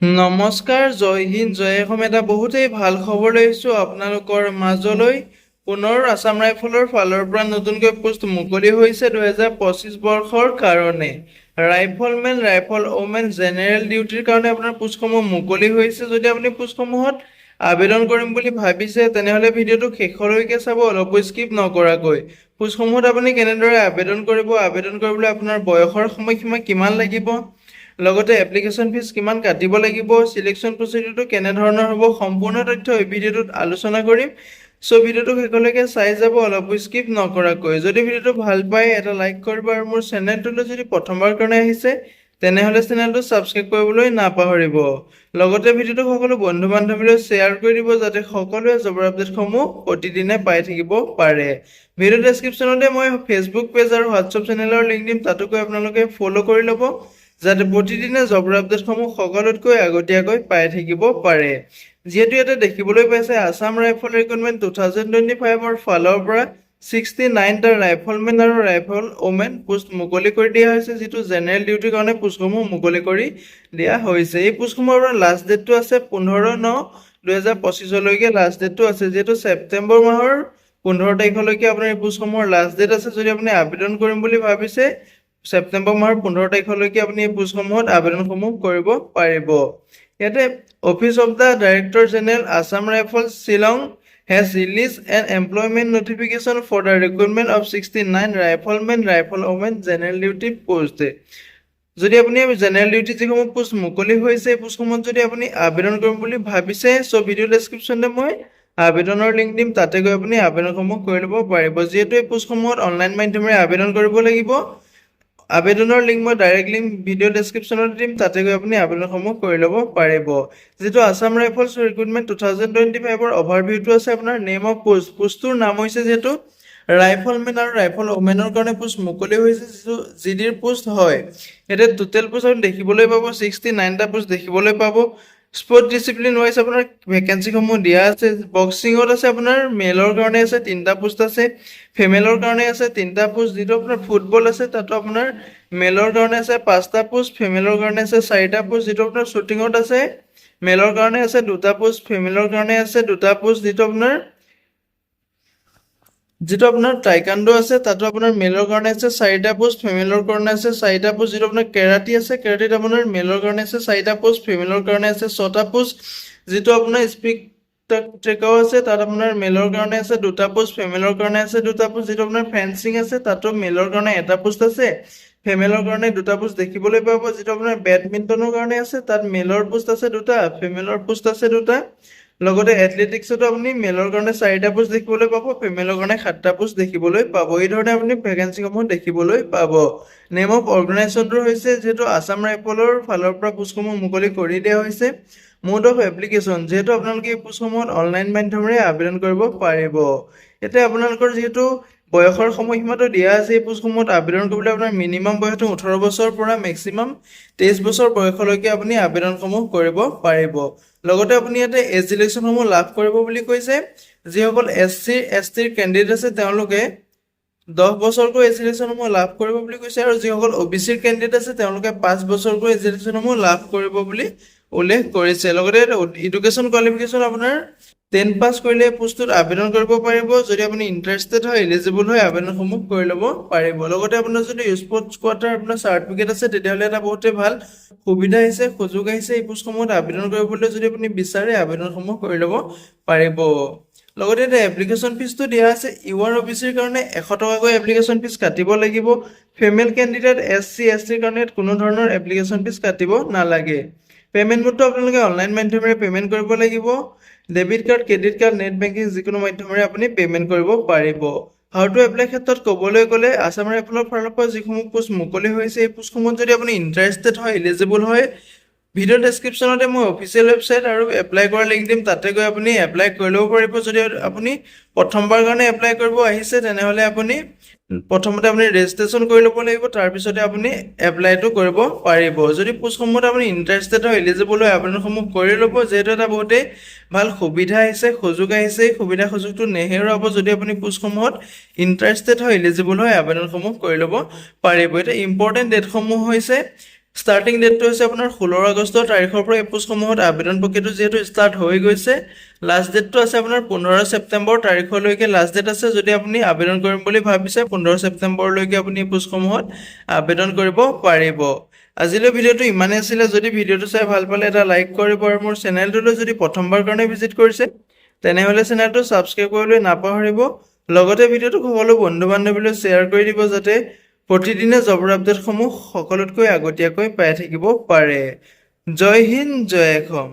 নমস্কাৰ, জয় হিন্দ, জয় অসম। এটা বহুতেই ভাল খবৰ লৈ আহিছোঁ আপোনালোকৰ মাজলৈ। পুনৰ আছাম ৰাইফলৰ ফালৰ পৰা নতুনকৈ পোষ্ট মুকলি হৈছে 2025 বৰ্ষৰ কাৰণে। ৰাইফলমেন, ৰাইফল ওমেন জেনেৰেল ডিউটিৰ কাৰণে আপোনাৰ পোষ্টসমূহ মুকলি হৈছে। যদি আপুনি পোষ্টসমূহত আবেদন কৰিম বুলি ভাবিছে তেনেহ'লে ভিডিঅ'টো শেষলৈকে চাব, অলপো স্কিপ নকৰাকৈ। পোষ্টসমূহত আপুনি কেনেদৰে আবেদন কৰিব, আবেদন কৰিবলৈ আপোনাৰ বয়সৰ সময়সীমা কিমান লাগিব, লগতে এপ্লিকেশ্যন ফিজ কিমান কাটিব লাগিব, সিলেকশ্যন প্ৰচিডিউৰটো কেনেধৰণৰ হ'ব, সম্পূৰ্ণ তথ্য এই ভিডিঅ'টোত আলোচনা কৰিম। চ' ভিডিঅ'টো শেষলৈকে চাই যাব, অলপ স্কিপ নকৰাকৈ। যদি ভিডিঅ'টো ভাল পায় এটা লাইক কৰিব, আৰু মোৰ চেনেলটোলৈ যদি প্ৰথমবাৰ কাৰণে আহিছে তেনেহ'লে চেনেলটো ছাবস্ক্ৰাইব কৰিবলৈ নাপাহৰিব। লগতে ভিডিঅ'টো সকলো বন্ধু বান্ধৱীলৈ শ্বেয়াৰ কৰি দিব যাতে সকলোৱে জবৰ আপডেটসমূহ প্ৰতিদিনে পাই থাকিব পাৰে। ভিডিঅ' ডেছক্ৰিপশ্যনতে মই ফেচবুক পেজ আৰু হোৱাটছআপ চেনেলৰ লিংক দিম, তাতো গৈ আপোনালোকে ফ'ল' কৰি ল'ব যাতে প্ৰতিদিনে জবৰ আপডেটসমূহ সকলোতকৈ আগতীয়াকৈ পাই থাকিব পাৰে। যিহেতু ইয়াতে দেখিবলৈ পাইছে আছাম ৰাইফল ৰিক্ৰুটমেণ্ট 2025ৰ ফালৰ পৰা 69টা ৰাইফলমেন আৰু ৰাইফল ওমেন পোষ্ট মুকলি কৰি দিয়া হৈছে, যিটো জেনেৰেল ডিউটিৰ কাৰণে পোষ্টসমূহ মুকলি কৰি দিয়া হৈছে। এই পোষ্টসমূহৰ লাষ্ট ডেটটো আছে 15/9/2025লৈকে লাষ্ট ডেটটো আছে, যিহেতু ছেপ্টেম্বৰ মাহৰ 15 তাৰিখলৈকে আপোনাৰ এই পোষ্টসমূহৰ লাষ্ট ডেট আছে। যদি আপুনি আবেদন কৰিম বুলি ভাবিছে ছেপ্টেম্বৰ মাহৰ 15 তাৰিখলৈকে আপুনি এই পোষ্টসমূহত আবেদনসমূহ কৰিব পাৰিব। ইয়াতে office of the director general Assam rifles Shillong has released an employment notification for the recruitment of 69 riflemen, rifle women general duty post. যদি আপুনি জেনেৰেল ডিউটি যিসমূহ পোষ্ট মুকলি হৈছে এই পোষ্টসমূহত যদি আপুনি আবেদন কৰিম বুলি ভাবিছে, চ' ভিডিঅ' ডেছক্ৰিপশ্যনতে মই আবেদনৰ লিংক দিম, তাতে গৈ আপুনি আবেদনসমূহ কৰি ল'ব পাৰিব। যিহেতু এই পোষ্টসমূহত অনলাইন মাধ্যমেৰে আবেদন কৰিব লাগিব, আবেদনৰ লিংক মই ডাইৰেক্ট লিংক ভিডিঅ' ডেছক্ৰিপশ্যনত দিম, তাতে গৈ আপুনি আবেদনসমূহ কৰি ল'ব পাৰিব। যিটো আছাম ৰাইফলছ ৰিক্ৰুটমেণ্ট 2025ৰ অভাৰভিউটো আছে আপোনাৰ নেম অফ পোষ্ট, পোষ্টটোৰ নাম হৈছে যিহেতু ৰাইফলমেন আৰু ৰাইফল ওমেনৰ কাৰণে পোষ্ট মুকলি হৈছে, যিটো জিডিৰ পোষ্ট হয়। ইয়াতে টোটেল পোষ্ট আপুনি দেখিবলৈ পাব 69টা পোষ্ট দেখিবলৈ পাব। স্পৰ্ট ডিচিপ্লিন ৱাইজ আপোনাৰ ভেকেঞ্চিসমূহ দিয়া আছে। বক্সিঙত আছে আপোনাৰ মেলৰ কাৰণে আছে 3টা পোষ্ট আছে, ফিমেলৰ কাৰণে আছে 3টা পোষ্ট। যিটো আপোনাৰ ফুটবল আছে তাতো আপোনাৰ মেলৰ কাৰণে আছে 5টা পোষ্ট, ফিমেলৰ কাৰণে আছে 4টা পোষ্ট। যিটো আপোনাৰ শ্বুটিঙত আছে মেলৰ কাৰণে আছে 2টা পোষ্ট, ফিমেলৰ কাৰণে আছে 2টা পোষ্ট। যিটো আপোনাৰ টাইকাণ্ডো আছে তাতো আপোনাৰ মেলৰ কাৰণে আছে 4টা পোষ্ট, ফিমেলৰ কাৰণে আছে 4টা পোষ্ট। যিটো আপোনাৰ কেৰাটী আছে, কেৰাটীত আপোনাৰ মেলৰ কাৰণে আছে 4টা পোষ্ট, ফিমেলৰ কাৰণে আছে 6টা পোষ্ট। যিটো আপোনাৰ স্পীড ট্ৰেকাও আছে তাত আপোনাৰ মেলৰ কাৰণে আছে 2টা পোষ্ট, ফিমেলৰ কাৰণে আছে 2টা পোষ্ট। যিটো আপোনাৰ ফেন্সিং আছে তাতো মেলৰ কাৰণে 1টা পোষ্ট আছে, ফিমেলৰ কাৰণে 2টা পোষ্ট দেখিবলৈ পাব। যিটো আপোনাৰ বেডমিণ্টনৰ কাৰণে আছে তাত মেলৰ পোষ্ট আছে 2টা, ফিমেলৰ পোষ্ট আছে 2টা। লগতে এথলেটিক্সতো আপুনি মেলৰ কাৰণে 4টা পোষ্ট দেখিবলৈ পাব, ফিমেলৰ কাৰণে 7টা পোষ্ট দেখিবলৈ পাব। এই ধৰণে আপুনি ভেকেঞ্চিসমূহ দেখিবলৈ পাব। নেম অফ অৰ্গেনাইজেশ্যনটো হৈছে যিহেতু আছাম ৰাইফলৰ ফালৰ পৰা পোষ্টসমূহ মুকলি কৰি দিয়া হৈছে। মোড অফ এপ্লিকেশ্যন, যিহেতু আপোনালোকে এই পোষ্টসমূহত অনলাইন মাধ্যমেৰে আবেদন কৰিব পাৰিব। এতিয়া আপোনালোকৰ যিহেতু বয়সৰ সময়সীমাটো দিয়া আছে, এই পোষ্টসমূহত আবেদন কৰিবলৈ আপোনাৰ মিনিমাম বয়সটো 18 বছৰৰ পৰা মেক্সিমাম 23 বছৰ বয়সলৈকে আপুনি আবেদনসমূহ কৰিব পাৰিব। লগতে আপুনি ইয়াতে এজ ৰিলেশ্যনসমূহ লাভ কৰিব বুলি কৈছে। যিসকল SC/ST কেণ্ডিডেট আছে তেওঁলোকে 10 বছৰকৈ এজ ৰিলেশ্যনসমূহ লাভ কৰিব বুলি কৈছে, আৰু যিসকল OBC কেণ্ডিডেট আছে তেওঁলোকে 5 বছৰকৈ এজ ৰিলেশ্যনসমূহ লাভ কৰিব বুলি উল্লেখ কৰিছে। লগতে এডুকেশ্যন কোৱালিফিকেশ্যন আপোনাৰ 10 পাছ কৰিলে পোষ্টটোত আবেদন কৰিব পাৰিব। যদি আপুনি ইণ্টাৰেষ্টেড হয়, এলিজিবল হয়, আবেদনসমূহ কৰি ল'ব পাৰিব। লগতে আপোনাৰ যদি স্পৰ্টছ কোৱাটাৰ আপোনাৰ চাৰ্টিফিকেট আছে তেতিয়াহ'লে এটা বহুতেই ভাল সুবিধা আহিছে, সুযোগ আহিছে। এই পোষ্টসমূহত আবেদন কৰিবলৈ যদি আপুনি বিচাৰে আবেদনসমূহ কৰি ল'ব পাৰিব। লগতে এটা এপ্লিকেশ্যন ফিজটো দিয়া আছে। ইউআৰ OBCৰ কাৰণে 100 টকাকৈ এপ্লিকেশ্যন ফিজ কাটিব লাগিব। ফিমেল কেণ্ডিডেট SC/STৰ কাৰণে কোনো ধৰণৰ এপ্লিকেশ্যন ফিজ কাটিব নালাগে। পে'মেণ্ট মোডটো আপোনালোকে অনলাইন মাধ্যমেৰে পে'মেণ্ট কৰিব লাগিব। Debit card, credit card, net banking যিকোনো মাধ্যমেৰে আপুনি পে'মেণ্ট কৰিব পাৰিব। হাউ টু এপ্লাই ক্ষেত্ৰত ক'বলৈ গ'লে আছাম ৰাইফলৰ ফালৰ পৰা যিসমূহ পোষ্ট মুকলি হৈছে এই পোষ্টসমূহত যদি আপুনি ইণ্টাৰেষ্টেড হয়, এলিজিবল হয়, ভিডিঅ' ডেছক্ৰিপশ্যনতে মই অফিচিয়েল ৱেবছাইট আৰু এপ্লাই কৰাৰ লিংক দিম, তাতে গৈ আপুনি এপ্লাই কৰি ল'ব পাৰিব। যদি আপুনি প্ৰথমবাৰ কাৰণে এপ্লাই কৰিব আহিছে তেনেহ'লে আপুনি প্ৰথমতে আপুনি ৰেজিষ্ট্ৰেশ্যন কৰি ল'ব লাগিব, তাৰপিছতে আপুনি এপ্লাইটো কৰিব পাৰিব। যদি পোষ্টসমূহত আপুনি ইণ্টাৰেষ্টেড হয়, এলিজিবল হয়, আবেদনসমূহ কৰি ল'ব। যিহেতু এটা বহুতেই ভাল সুবিধা আহিছে, সুযোগ আহিছে, এই সুবিধা সুযোগটো নেহেৰুৱাব। যদি আপুনি পোষ্টসমূহত ইণ্টাৰেষ্টেড হয়, এলিজিবল হয়, আবেদনসমূহ কৰি ল'ব পাৰিব। এতিয়া ইম্পৰ্টেণ্ট ডেটসমূহ হৈছে ষ্টাৰ্টিং ডেটটো হৈছে আপোনাৰ 16 আগষ্টৰ তাৰিখৰ পৰা এই পোষ্টসমূহত আবেদন প্ৰক্ৰিয়াটো যিহেতু ষ্টাৰ্ট হৈ গৈছে, লাষ্ট ডেটটো আছে আপোনাৰ 15 ছেপ্টেম্বৰ তাৰিখলৈকে লাষ্ট ডেট আছে। যদি আপুনি আবেদন কৰিম বুলি ভাবিছে 15 ছেপ্টেম্বৰলৈকে আপুনি এই পোষ্টসমূহত আবেদন কৰিব পাৰিব। আজিলৈ ভিডিঅ'টো ইমানেই আছিলে। যদি ভিডিঅ'টো চাই ভাল পালে এটা লাইক কৰিব আৰু মোৰ চেনেলটোলৈ যদি প্ৰথমবাৰ কাৰণে ভিজিট কৰিছে তেনেহ'লে চেনেলটো ছাবস্ক্ৰাইব কৰিবলৈ নাপাহৰিব। লগতে ভিডিঅ'টো সকলো বন্ধু বান্ধৱীলৈ শ্বেয়াৰ কৰি দিব যাতে প্ৰতিদিনে জবৰ আপডেটসমূহ সকলোতকৈ আগতীয়াকৈ পাই থাকিব পাৰে। জয় হিন্দ, জয় অসম।